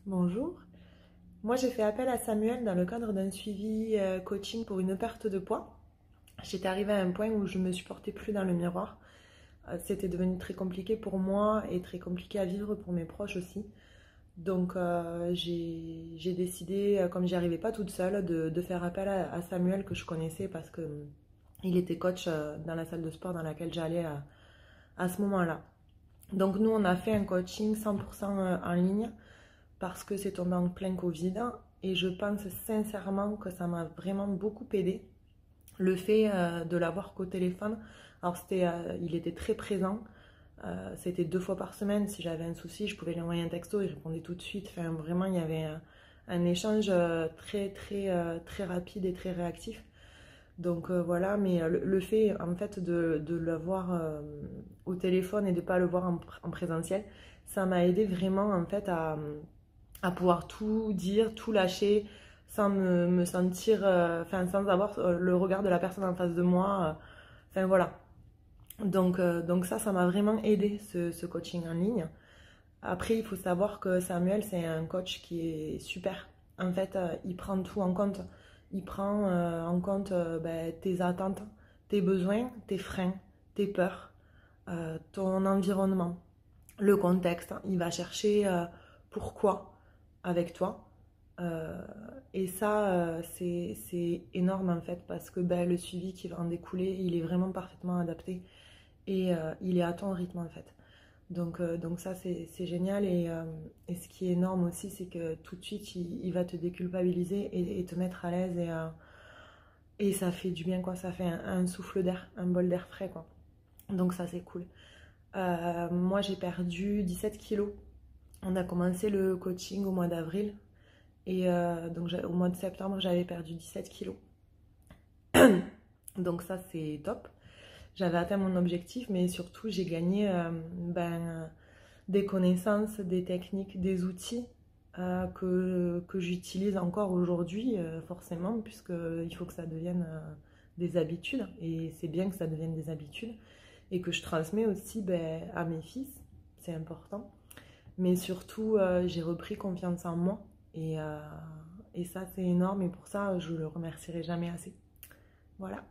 Bonjour. Moi, j'ai fait appel à Samuel dans le cadre d'un suivi coaching pour une perte de poids. J'étais arrivée à un point où je me supportais plus dans le miroir. C'était devenu très compliqué pour moi et très compliqué à vivre pour mes proches aussi. Donc, j'ai décidé, comme j'y arrivais pas toute seule, de faire appel à Samuel que je connaissais parce que il était coach dans la salle de sport dans laquelle j'allais à ce moment-là. Donc, nous, on a fait un coaching 100% en ligne parce que c'est tombé en plein Covid et je pense sincèrement que ça m'a vraiment beaucoup aidé. Le fait de l'avoir qu'au téléphone, alors il était très présent, c'était 2 fois par semaine. Si j'avais un souci, je pouvais lui envoyer un texto, il répondait tout de suite. Enfin, vraiment, il y avait un échange très rapide et très réactif. Donc voilà, mais le fait en fait de l'avoir au téléphone et de ne pas le voir en présentiel, ça m'a aidé vraiment en fait à pouvoir tout dire, tout lâcher, sans me sentir, enfin sans avoir le regard de la personne en face de moi. Enfin voilà. Donc ça m'a vraiment aidé ce coaching en ligne. Après, il faut savoir que Samuel, c'est un coach qui est super. En fait, il prend tout en compte. Il prend en compte ben, tes attentes, tes besoins, tes freins, tes peurs, ton environnement, le contexte. Il va chercher pourquoi avec toi. Euh, et ça, c'est énorme en fait, parce que ben, le suivi qui va en découler, il est vraiment parfaitement adapté et il est à ton rythme en fait. Donc ça, c'est génial. Et ce qui est énorme aussi, c'est que tout de suite, il va te déculpabiliser et te mettre à l'aise. Et ça fait du bien, quoi. Ça fait un souffle d'air, un bol d'air frais, quoi. Donc ça, c'est cool. Moi, j'ai perdu 17 kilos. On a commencé le coaching au mois d'avril. Et donc au mois de septembre, j'avais perdu 17 kilos. Donc ça, c'est top. J'avais atteint mon objectif, mais surtout, j'ai gagné des connaissances, des techniques, des outils que j'utilise encore aujourd'hui, forcément, puisqu'il faut que ça devienne des habitudes. Et c'est bien que ça devienne des habitudes. Et que je transmets aussi à mes fils, c'est important. Mais surtout, j'ai repris confiance en moi. Et ça, c'est énorme. Et pour ça, je le remercierai jamais assez. Voilà.